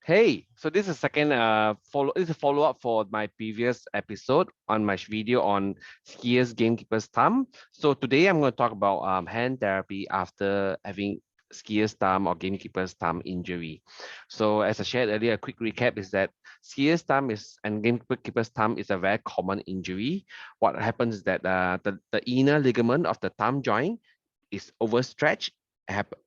Hey, so this is a follow up for my previous episode on my video on skiers gamekeepers thumb. So today I'm going to talk about hand therapy after having skiers thumb or gamekeepers thumb injury. So as I shared earlier, a quick recap is that skiers thumb is and gamekeepers thumb is a very common injury. What happens is that the inner ligament of the thumb joint is overstretched,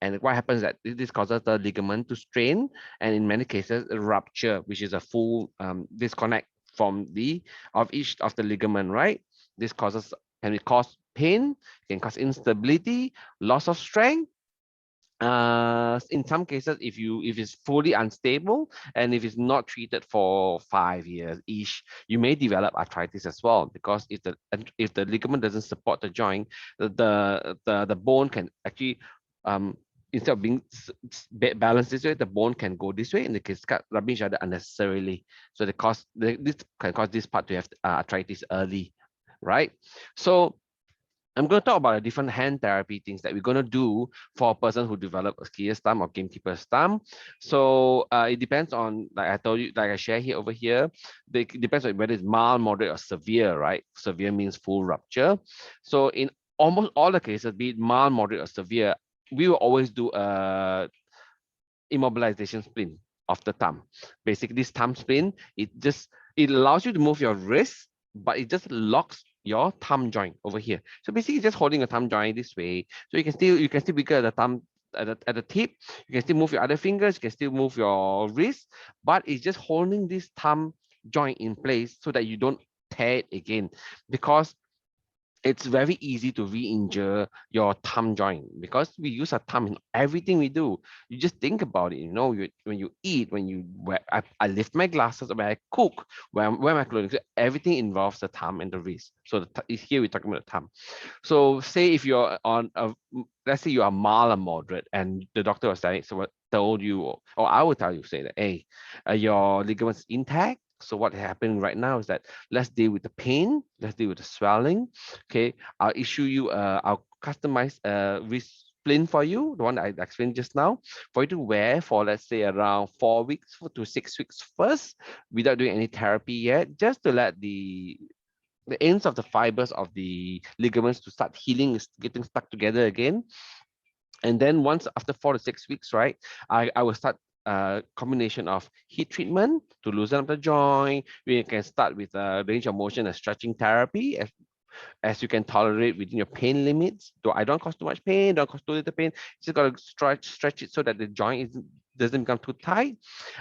and what happens is that this causes the ligament to strain, and in many cases a rupture, which is a full disconnect from the of each of the ligament, right? This can cause pain, can cause instability, loss of strength. In some cases, if it's fully unstable and if it's not treated for 5 years each, you may develop arthritis as well, because if the ligament doesn't support the joint, the bone can actually um instead of being balanced this way, the bone can go this way and they can start rubbing each other unnecessarily. So this can cause this part to have arthritis early, right? So I'm going to talk about the different hand therapy things that we're going to do for a person who develop a skier's thumb or gamekeeper's thumb. So it depends on, like I told you, like I share here over here, it depends on whether it's mild, moderate, or severe, right? Severe means full rupture. So in almost all the cases, be it mild, moderate, or severe, we will always do a immobilization splint of the thumb. Basically, this thumb splint, it allows you to move your wrist, but it just locks your thumb joint over here. So basically, just holding a thumb joint this way. So you can still wiggle the thumb at the tip. You can still move your other fingers. You can still move your wrist, but it's just holding this thumb joint in place so that you don't tear it again, because it's very easy to re-injure your thumb joint because we use our thumb in everything we do. You just think about it, when you eat, when you wear, I lift my glasses, when I cook, when I wear my clothing, so everything involves the thumb and the wrist. So here we're talking about the thumb. So say if you're let's say you are mild or moderate, and the doctor was saying, so what told you, or I would tell you, say that, hey, your ligaments intact. So what happening right now is that let's deal with the pain, let's deal with the swelling. Okay, I'll customize a wrist splint for you, the one that I explained just now, for you to wear for, let's say, around 4 weeks to 6 weeks first, without doing any therapy yet, just to let the ends of the fibers of the ligaments to start healing, is getting stuck together again. And then once after 4 to 6 weeks, right, I will start a combination of heat treatment to loosen up the joint. We can start with range of motion and stretching therapy as you can tolerate within your pain limits. So I don't cause too much pain, don't cause too little pain. You just gotta stretch it so that the joint doesn't become too tight.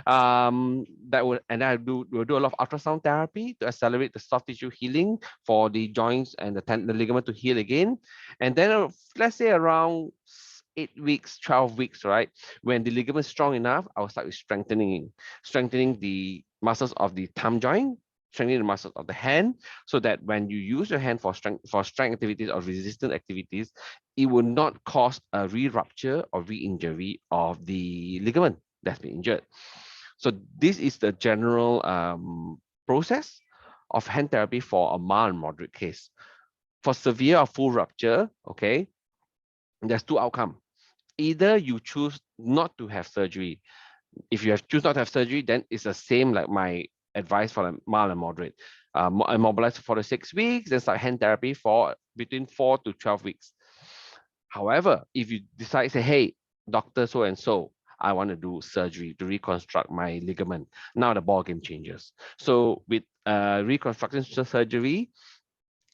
And we'll do a lot of ultrasound therapy to accelerate the soft tissue healing for the joints and the ligament to heal again. And then let's say around 8 weeks, 12 weeks, right? When the ligament is strong enough, I will start with strengthening the muscles of the thumb joint, strengthening the muscles of the hand, so that when you use your hand for strength activities or resistant activities, it will not cause a re-rupture or re-injury of the ligament that's been injured. So this is the general process of hand therapy for a mild and moderate case. For severe or full rupture, okay, there's two outcomes. Either you choose not to have surgery. If you have choose not to have surgery, then it's the same like my advice for the mild and moderate. Immobilize for 4 to 6 weeks, then start hand therapy for between 4 to 12 weeks. However, if you decide, say, hey, doctor so and so, I want to do surgery to reconstruct my ligament. Now the ball game changes. So with reconstruction surgery,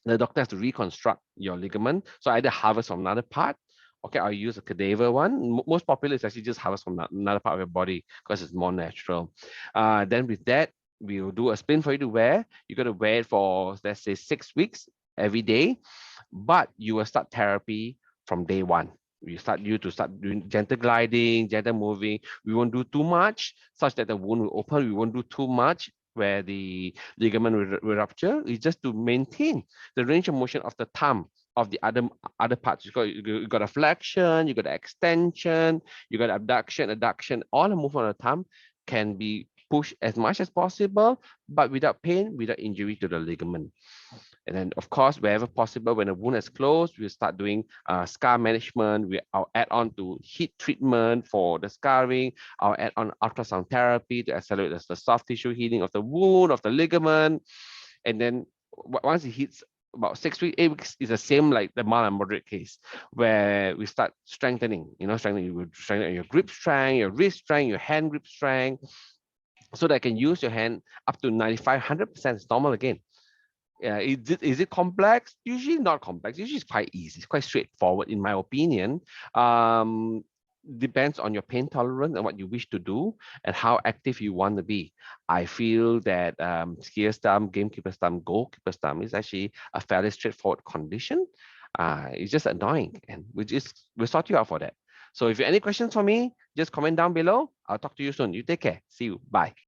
the doctor has to reconstruct your ligament. So either harvest from another part. Okay, I'll use a cadaver one. Most popular is actually just harvest from another part of your body because it's more natural. Then with that, we will do a splint for you to wear. You're going to wear it for, let's say, 6 weeks every day, but you will start therapy from day one. You to start doing gentle gliding, gentle moving. We won't do too much, such that the wound will open. We won't do too much where the ligament will rupture. It's just to maintain the range of motion of the thumb of the other parts. You got a flexion, you got an extension, you got abduction, adduction. All the movement of the thumb can be pushed as much as possible, but without pain, without injury to the ligament. And then, of course, wherever possible, when the wound is closed, we'll start doing scar management. I'll add on to heat treatment for the scarring. I'll add on ultrasound therapy to accelerate the soft tissue healing of the wound, of the ligament. And then once it hits about 6 weeks, 8 weeks, is the same like the mild and moderate case, where we start strengthening, strengthening, you will strengthen your grip strength, your wrist strength, your hand grip strength, so that I can use your hand up to 95, 100% is normal again. Yeah, is it complex? Usually not complex. Usually it's quite easy. It's quite straightforward, in my opinion. Um, Depends on your pain tolerance and what you wish to do and how active you want to be. I feel that skier's thumb, gamekeeper's thumb, goalkeeper's thumb is actually a fairly straightforward condition. It's just annoying, and we'll sort you out for that. So if you have any questions for me, just comment down below. I'll talk to you soon. You take care. See you. Bye.